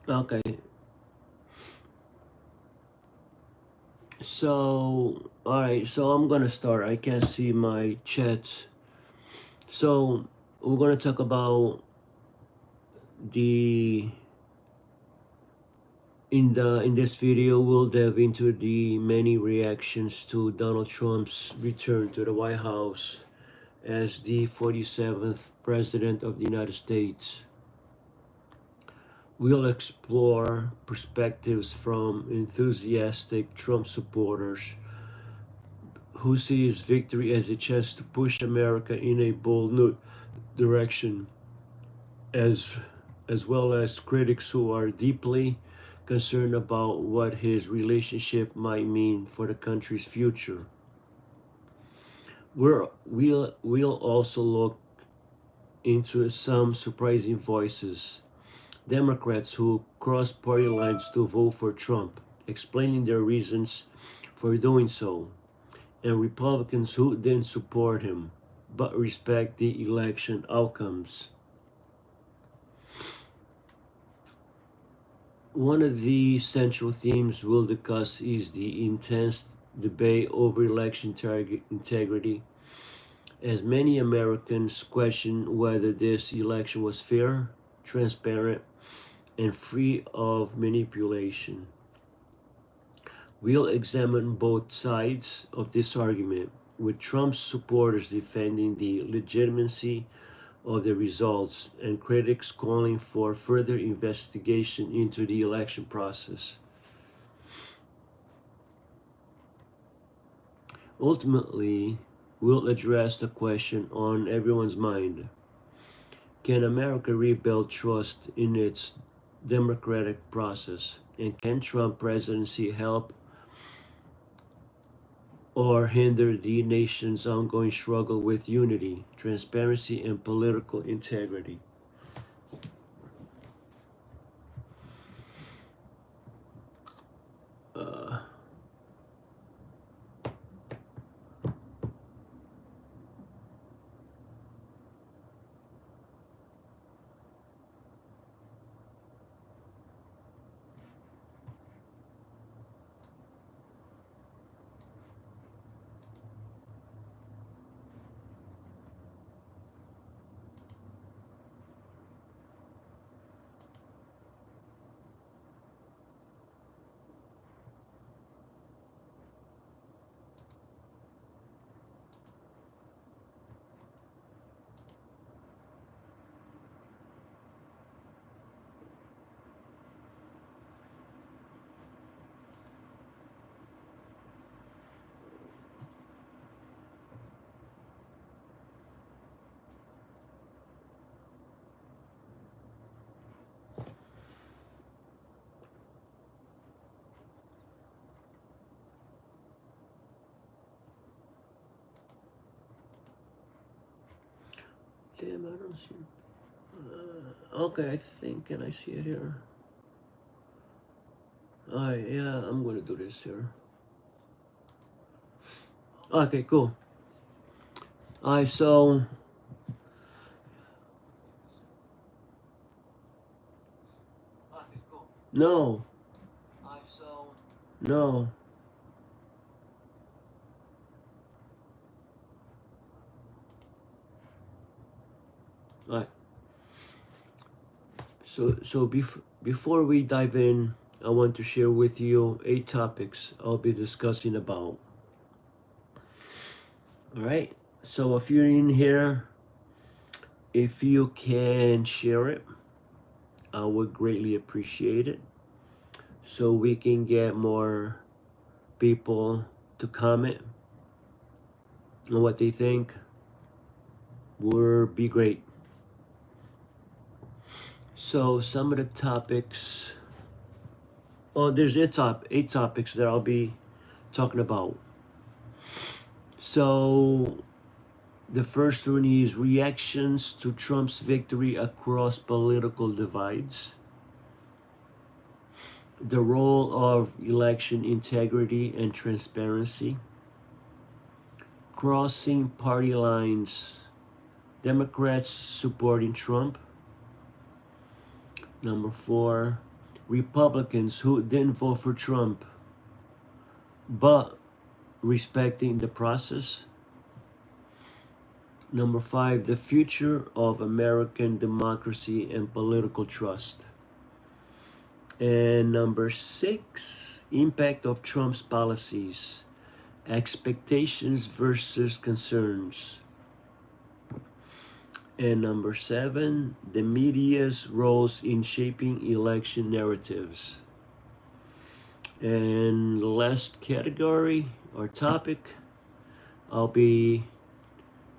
Okay, so alright, so I'm gonna start. I can't see my chats. So we're gonna talk about the in this video we'll delve into the many reactions to Donald Trump's return to the White House as the 47th President of the United States. We'll explore perspectives from enthusiastic Trump supporters who see his victory as a chance to push America in a bold new direction, as as well as critics who are deeply concerned about what his relationship might mean for the country's future. We'll also look into some surprising voices. Democrats who cross party lines to vote for Trump, explaining their reasons for doing so, and Republicans who didn't support him but respect the election outcomes. One of the central themes we'll discuss is the intense debate over election integrity, as many Americans question whether this election was fair, transparent, and free of manipulation. We'll examine both sides of this argument, with Trump's supporters defending the legitimacy of the results and critics calling for further investigation into the election process. Ultimately, we'll address the question on everyone's mind: can America rebuild trust in its democratic process? And can Trump presidency help or hinder the nation's ongoing struggle with unity, transparency, and political integrity? Uh, Damn, I don't see. Okay, I think, can I see it here? Alright, yeah, I'm gonna do this here. Okay, cool. Alright, so no, no. Alright, before we dive in, I want to share with you 8 topics I'll be discussing about. Alright, so if you're in here, if you can share it, I would greatly appreciate it, so we can get more people to comment on what they think. Would be great. So some of the topics, oh, there's 8 topics that I'll be talking about. So the first one is reactions to Trump's victory across political divides, the role of election integrity and transparency, crossing party lines, Democrats supporting Trump. Number 4, Republicans who didn't vote for Trump but respecting the process. Number 5, the future of American democracy and political trust. And number 6, impact of Trump's policies, expectations versus concerns. And number 7, the media's roles in shaping election narratives. And the last category or topic I'll be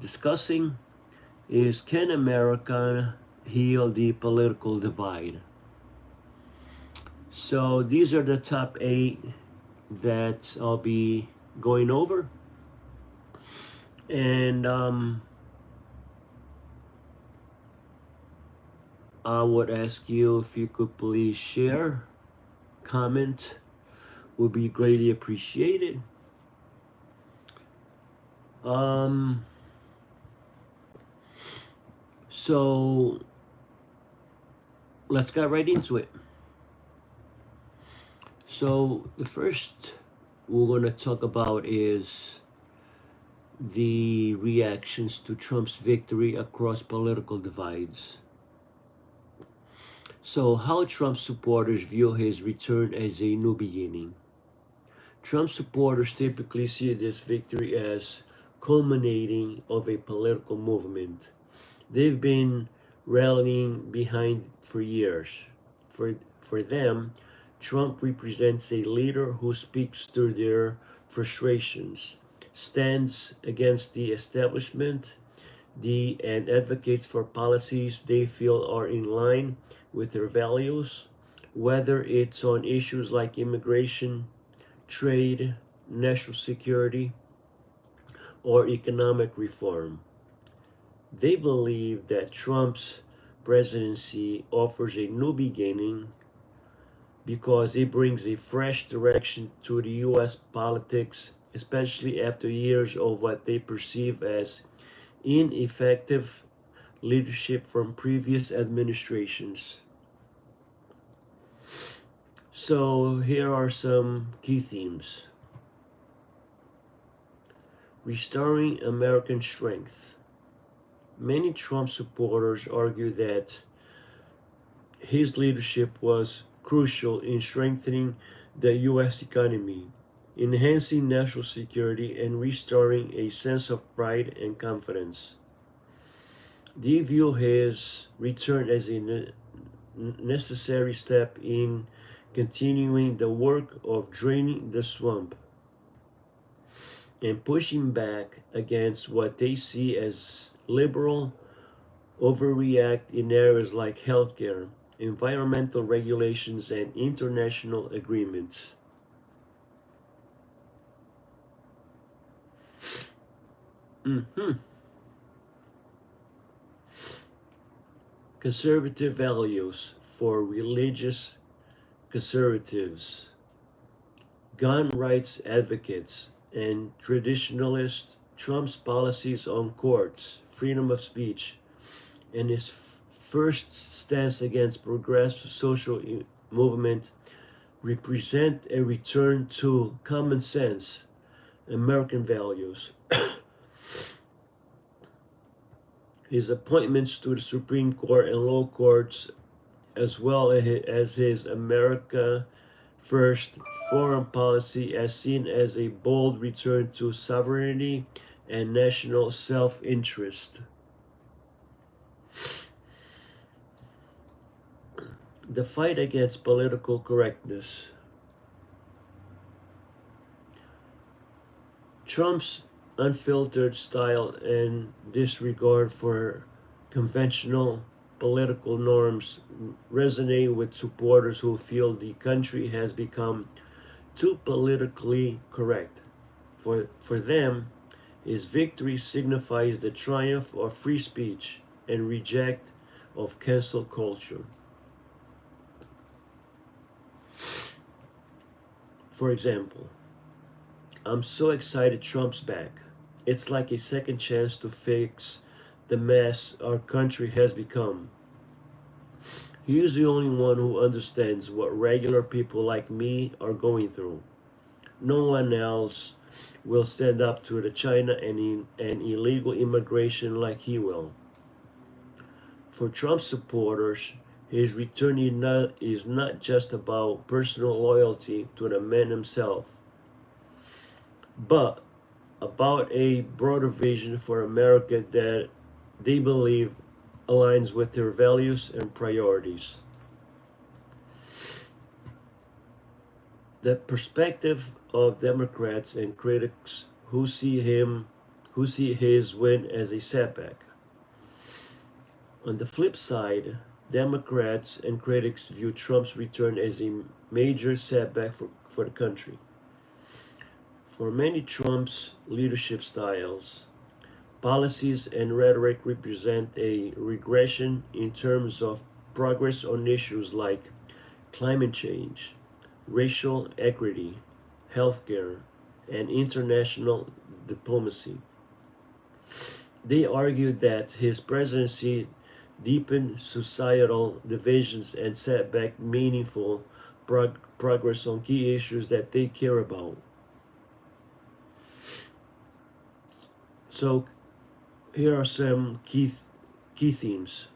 discussing is, can America heal the political divide? So these are the top 8 that I'll be going over. And I would ask you if you could please share, comment, would be greatly appreciated. So let's get right into it. So the first we're going to talk about is the reactions to Trump's victory across political divides. So how Trump supporters view his return as a new beginning. Trump supporters typically see this victory as culminating of a political movement they've been rallying behind for years. For them, Trump represents a leader who speaks to their frustrations, stands against the establishment, and advocates for policies they feel are in line with their values, whether it's on issues like immigration, trade, national security, or economic reform. They believe that Trump's presidency offers a new beginning because it brings a fresh direction to the U.S. politics, especially after years of what they perceive as ineffective leadership from previous administrations. So here are some key themes. Restoring American strength. Many Trump supporters argue that his leadership was crucial in strengthening the U.S. economy, enhancing national security, and restoring a sense of pride and confidence. They view his return as a necessary step in continuing the work of draining the swamp and pushing back against what they see as liberal overreact in areas like healthcare, environmental regulations, and international agreements. Conservative values for religious conservatives, gun rights advocates, and traditionalists. Trump's policies on courts, freedom of speech, and his first stance against progressive social movement represent a return to common sense American values. His appointments to the Supreme Court and lower courts, as well as his America First foreign policy, as seen as a bold return to sovereignty and national self-interest. The fight against political correctness. Trump's unfiltered style and disregard for conventional political norms resonate with supporters who feel the country has become too politically correct. For them, his victory signifies the triumph of free speech and reject of cancel culture. For example, I'm so excited Trump's back. It's like a second chance to fix the mess our country has become. He is the only one who understands what regular people like me are going through. No one else will stand up to the China and illegal immigration like he will. For Trump supporters, his return is not just about personal loyalty to the man himself, but about a broader vision for America that they believe aligns with their values and priorities. The perspective of Democrats and critics who see his win as a setback. On the flip side, Democrats and critics view Trump's return as a major setback for the country. For many, Trump's leadership styles, policies, and rhetoric represent a regression in terms of progress on issues like climate change, racial equity, healthcare, and international diplomacy. They argued that his presidency deepened societal divisions and set back meaningful progress on key issues that they care about. So here are some key themes.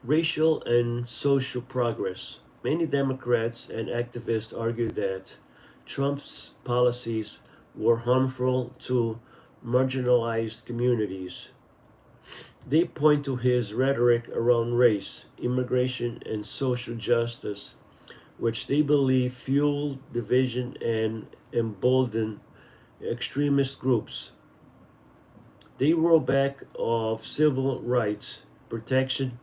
Racial and social progress. Many Democrats and activists argue that Trump's policies were harmful to marginalized communities. They point to his rhetoric around race, immigration, and social justice, which they believe fueled division and emboldened extremist groups. They roll back of civil rights protection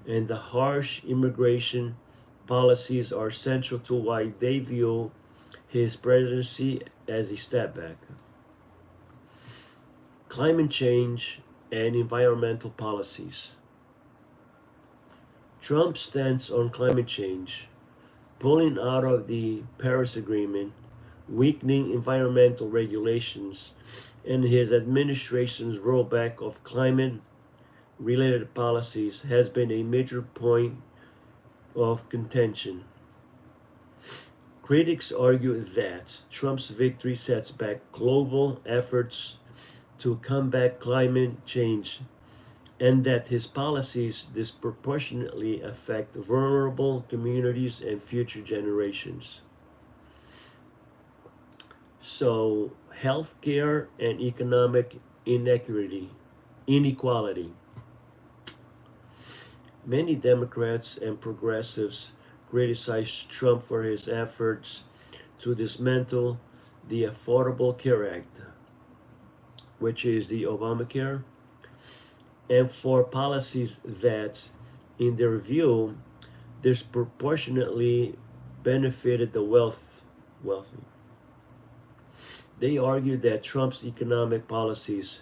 and the harsh immigration policies are central to why they view his presidency as a step back. Climate change and environmental policies. Trump's stance on climate change, pulling out of the Paris Agreement, weakening environmental regulations, and his administration's rollback of climate related policies has been a major point of contention. Critics argue that Trump's victory sets back global efforts to combat climate change and that his policies disproportionately affect vulnerable communities and future generations. So, healthcare and economic inequality. Many Democrats and progressives criticize Trump for his efforts to dismantle the Affordable Care Act, which is the Obamacare, and for policies that, in their view, disproportionately benefited the wealthy. They argue that Trump's economic policies,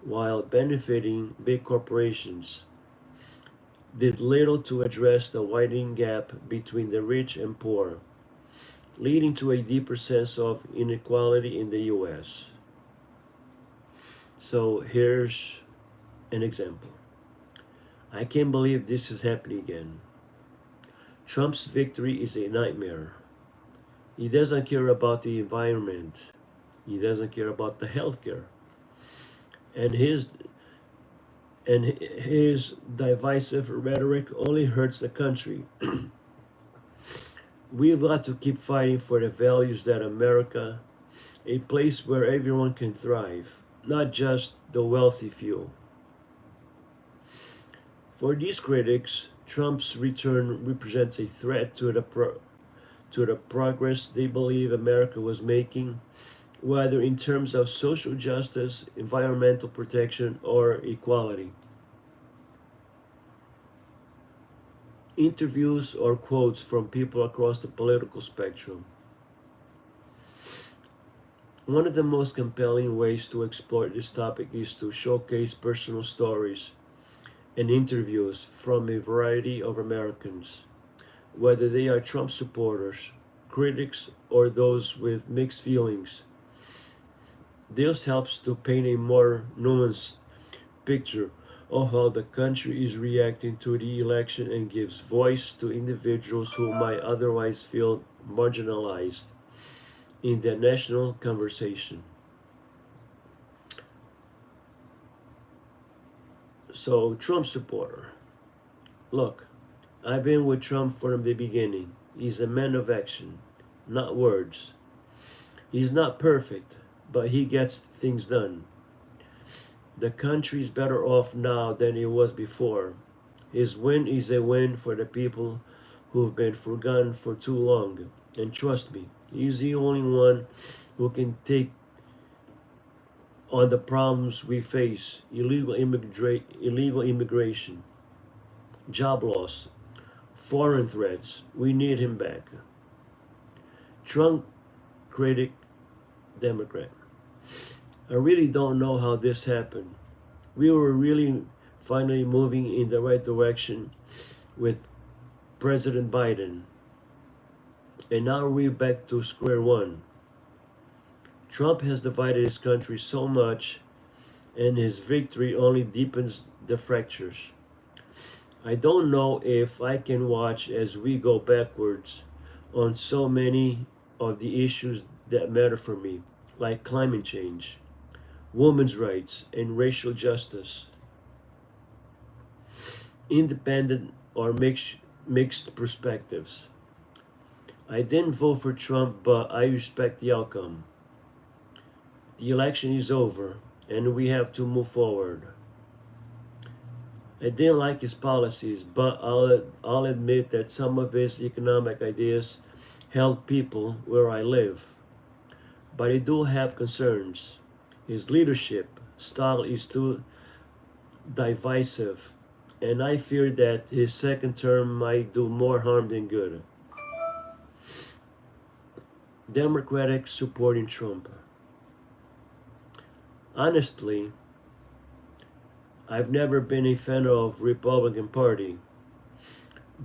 while benefiting big corporations, did little to address the widening gap between the rich and poor, leading to a deeper sense of inequality in the US. So here's an example. I can't believe this is happening again. Trump's victory is a nightmare. He doesn't care about the environment. He doesn't care about the healthcare. And his divisive rhetoric only hurts the country. We've got to keep fighting for the values that America, a place where everyone can thrive, not just the wealthy few. For these critics, Trump's return represents a threat to the progress they believe America was making, whether in terms of social justice, environmental protection, or equality. Interviews or quotes from people across the political spectrum. One of the most compelling ways to explore this topic is to showcase personal stories and interviews from a variety of Americans, whether they are Trump supporters, critics, or those with mixed feelings. This helps to paint a more nuanced picture of how the country is reacting to the election and gives voice to individuals who might otherwise feel marginalized in the national conversation. So, Trump supporter. Look, I've been with Trump from the beginning. He's a man of action, not words. He's not perfect, but he gets things done. The country's better off now than it was before. His win is a win for the people who've been forgotten for too long. And trust me, he's the only one who can take on the problems we face: illegal immigration, job loss, foreign threats. We need him back. Trump critic Democrat. I really don't know how this happened. We were really finally moving in the right direction with President Biden. And now we're back to square one. Trump has divided his country so much, and his victory only deepens the fractures. I don't know if I can watch as we go backwards on so many of the issues that matter for me, like climate change, women's rights, and racial justice. Independent or mixed perspectives. I didn't vote for Trump, but I respect the outcome. The election is over, and we have to move forward. I didn't like his policies, but I'll admit that some of his economic ideas help people where I live. But I do have concerns. His leadership style is too divisive, and I fear that his second term might do more harm than good. Democratic supporting Trump. Honestly, I've never been a fan of Republican Party,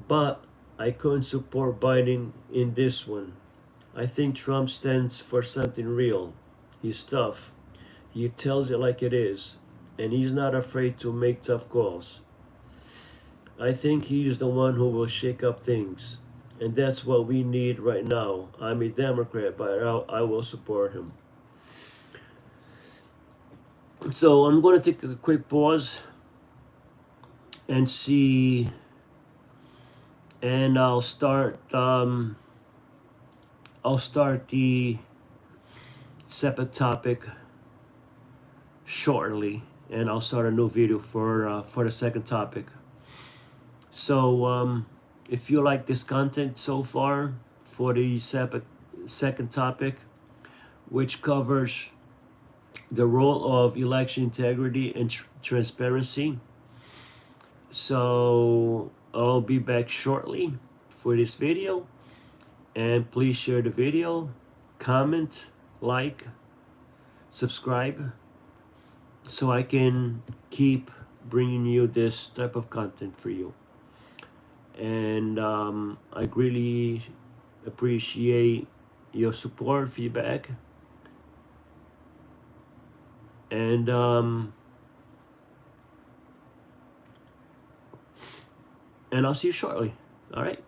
but I couldn't support Biden in this one. I think Trump stands for something real. He's tough. He tells it like it is, and he's not afraid to make tough calls. I think he's the one who will shake up things, and that's what we need right now. I'm a Democrat, but I will support him. So I'm going to take a quick pause and see, and I'll start. I'll start the separate topic shortly, and I'll start a new video for the second topic. So if you like this content so far for the second topic, which covers the role of election integrity and transparency, so I'll be back shortly for this video, and please share the video, comment, like, subscribe, so I can keep bringing you this type of content for you. And I really appreciate your support, feedback, and I'll see you shortly. All right.